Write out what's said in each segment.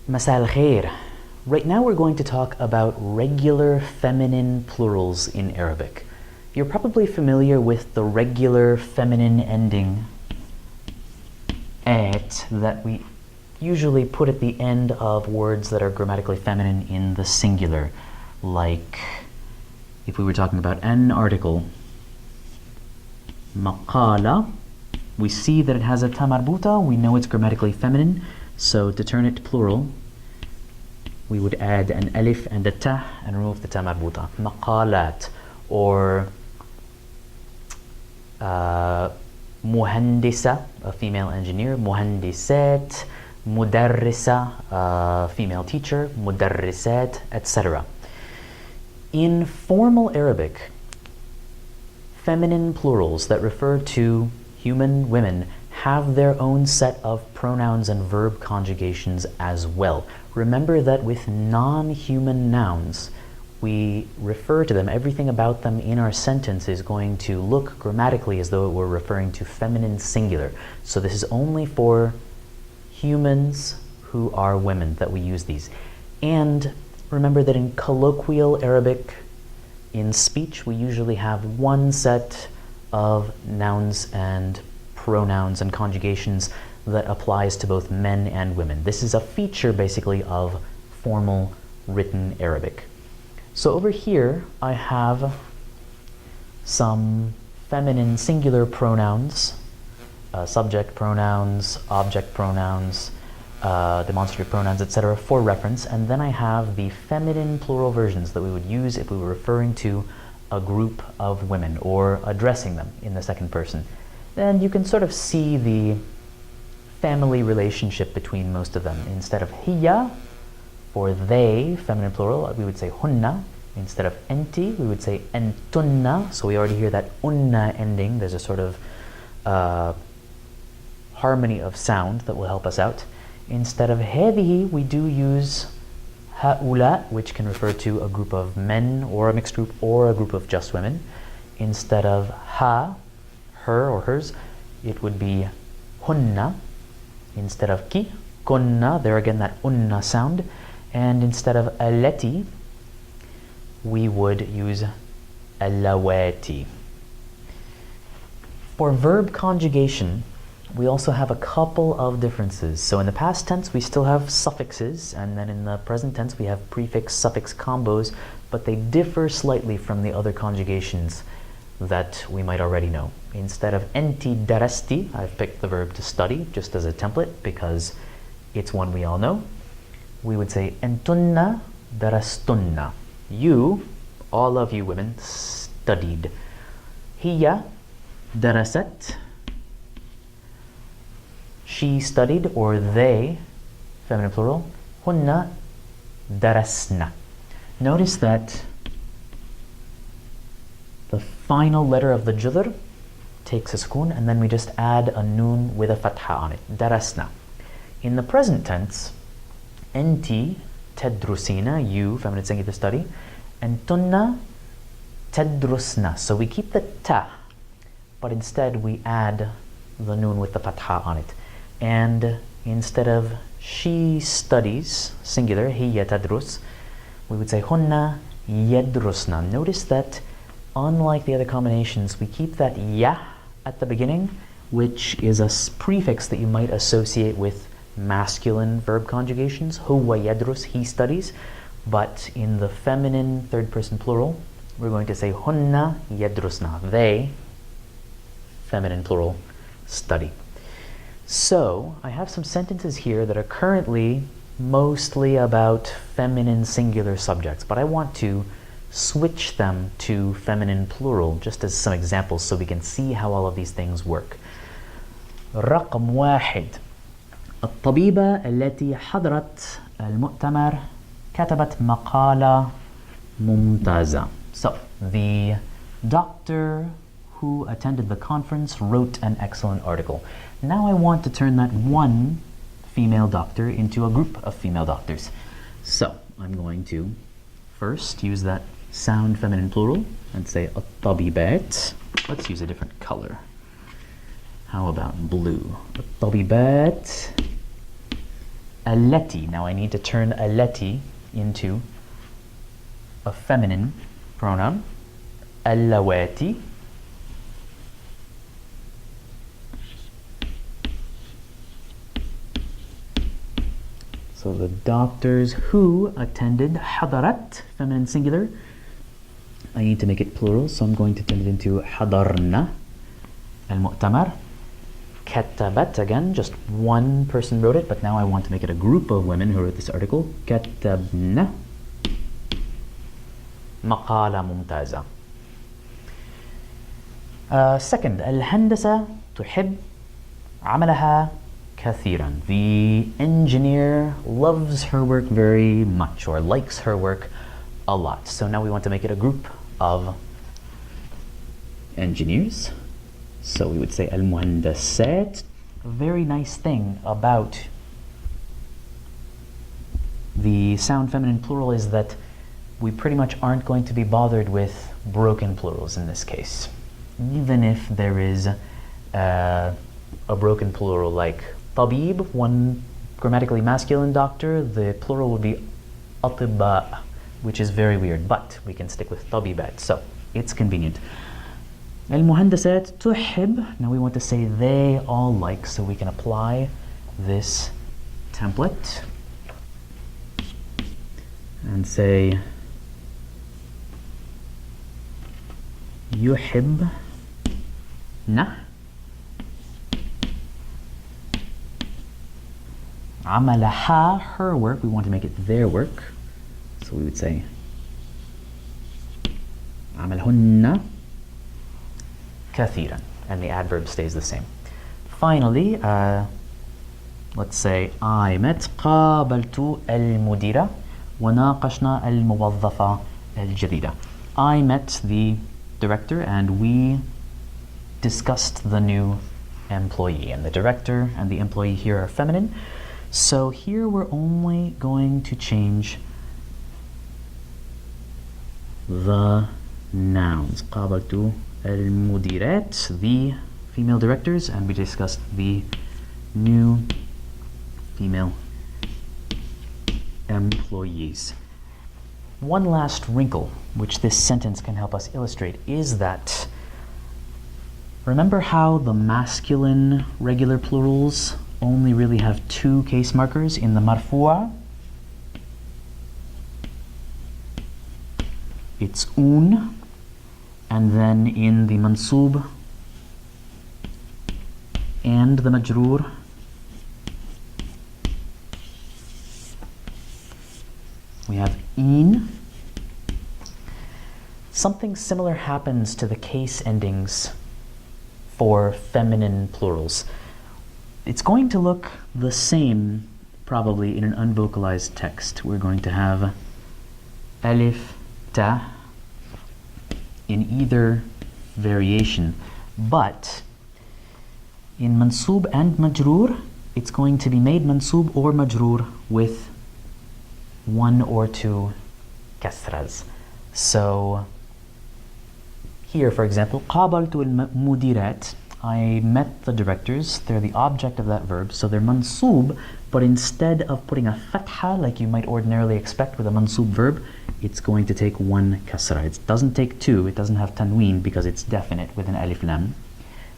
Masal al khair. Right now we're going to talk about regular feminine plurals in Arabic. You're probably familiar with the regular feminine ending at that we usually put at the end of words that are grammatically feminine in the singular. Like if we were talking about an article, maqala, we see that it has a ta marbuta, we know it's grammatically feminine, so to turn it to plural, we would add an alif and a ta and remove the ta marbuta. Maqalat, or muhandisa, a female engineer, muhandisat, mudarrisa, a female teacher, mudarrisat, etc. In formal Arabic, feminine plurals that refer to human women have their own set of pronouns and verb conjugations as well. Remember that with non-human nouns, we refer to them, everything about them in our sentence is going to look grammatically as though it were referring to feminine singular. So this is only for humans who are women that we use these. And remember that in colloquial Arabic, in speech, we usually have one set of nouns and pronouns and conjugations that applies to both men and women. This is a feature basically of formal written Arabic. So over here I have some feminine singular pronouns, subject pronouns, object pronouns, demonstrative pronouns, etc. for reference, and then I have the feminine plural versions that we would use if we were referring to a group of women or addressing them in the second person. Then you can sort of see the family relationship between most of them. Instead of hiya, for they, feminine plural, we would say hunna. Instead of enti, we would say entunna. So we already hear that unna ending. There's a sort of harmony of sound that will help us out. Instead of hadihi, we do use haula, which can refer to a group of men or a mixed group or a group of just women. Instead of ha, her or hers, it would be hunna. Instead of ki, kunna, there again that unna sound. And instead of alati, we would use alawati. For verb conjugation, we also have a couple of differences. So in the past tense, we still have suffixes, and then in the present tense, we have prefix-suffix combos, but they differ slightly from the other conjugations that we might already know. Instead of enti darasti, I've picked the verb to study just as a template because it's one we all know. We would say entunna darastunna. You, all of you women, studied. Hiya darasat. She studied, or they, feminine plural, hunna darasna. Notice that the final letter of the judr takes a sukun, and then we just add a noon with a fatha on it, darasna. In the present tense, enti tadrusina, you, feminine singular study, and tunna tadrusna. So we keep the ta, but instead we add the noon with the fatha on it. And instead of she studies, singular, hiya tadrus, we would say hunna yadrusna. Notice that unlike the other combinations, we keep that ya at the beginning, which is a prefix that you might associate with masculine verb conjugations. Huwa yadrus, he studies. But in the feminine third person plural, we're going to say hunna yadrusna. They, feminine plural, study. So I have some sentences here that are currently mostly about feminine singular subjects, but I want to switch them to feminine plural just as some examples so we can see how all of these things work. رقم واحد. الطبيبة التي حضرت المؤتمر كتبت مقالة ممتازة. So, the doctor who attended the conference wrote an excellent article. Now I want to turn that one female doctor into a group of female doctors. So, I'm going to first use that sound feminine plural and say الطبيبات. Let's use a different color. How about blue? الطبيبات التي. Now I need to turn التي into a feminine pronoun. اللواتي. So the doctors who attended حضرت, feminine singular. I need to make it plural, so I'm going to turn it into حضرنا المؤتمر. كتبت, again, just one person wrote it, but now I want to make it a group of women who wrote this article. كتبنا مقالة ممتازة. Second, الهندسة تحب عملها كثيرا. The engineer loves her work very much, or likes her work a lot. So now we want to make it a group of engineers. So we would say المهندسات. A very nice thing about the sound feminine plural is that we pretty much aren't going to be bothered with broken plurals in this case. Even if there is a broken plural like طبيب, one grammatically masculine doctor, the plural would be أطباء, which is very weird, but we can stick with طبيبات, so it's convenient. المهندسات تحب, now we want to say they all like, so we can apply this template and say يحبن عملها, her work, we want to make it their work, so we would say عملهن كثيرا, and the adverb stays the same. Finally, let's say I met قابلت المديرة وناقشنا الموظفة الجديدة. I met the director and we discussed the new employee, and the director and the employee here are feminine. So here we're only going to change the nouns. قابلت المديرات, the female directors, and we discussed the new female employees. One last wrinkle which this sentence can help us illustrate is that, remember how the masculine regular plurals only really have two case markers? In the marfu'a, it's un, and then in the mansub and the majroor, we have in. Something similar happens to the case endings for feminine plurals. It's going to look the same probably in an unvocalized text. We're going to have alif, ta in either variation, but in mansub and majroor, it's going to be made mansub or majroor with one or two kasras. So here, for example, قابلت المديرات, I met the directors, they're the object of that verb, so they're mansub, but instead of putting a fatha like you might ordinarily expect with a mansub verb, it's going to take one kasra. It doesn't take two, it doesn't have tanween because it's definite with an alif lam.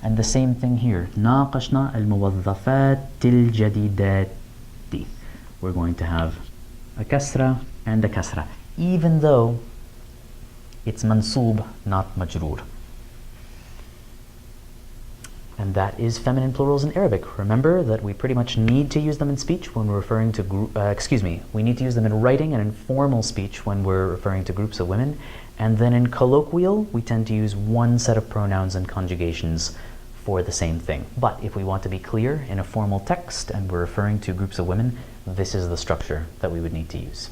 And the same thing here, ناقشنا الموظفات الجديدات. We're going to have a kasra and a kasra, even though it's mansub, not majroor. And that is feminine plurals in Arabic. Remember that we pretty much need to use them in speech when we're referring to we need to use them in writing and in formal speech when we're referring to groups of women. And then in colloquial, we tend to use one set of pronouns and conjugations for the same thing. But if we want to be clear in a formal text and we're referring to groups of women, this is the structure that we would need to use.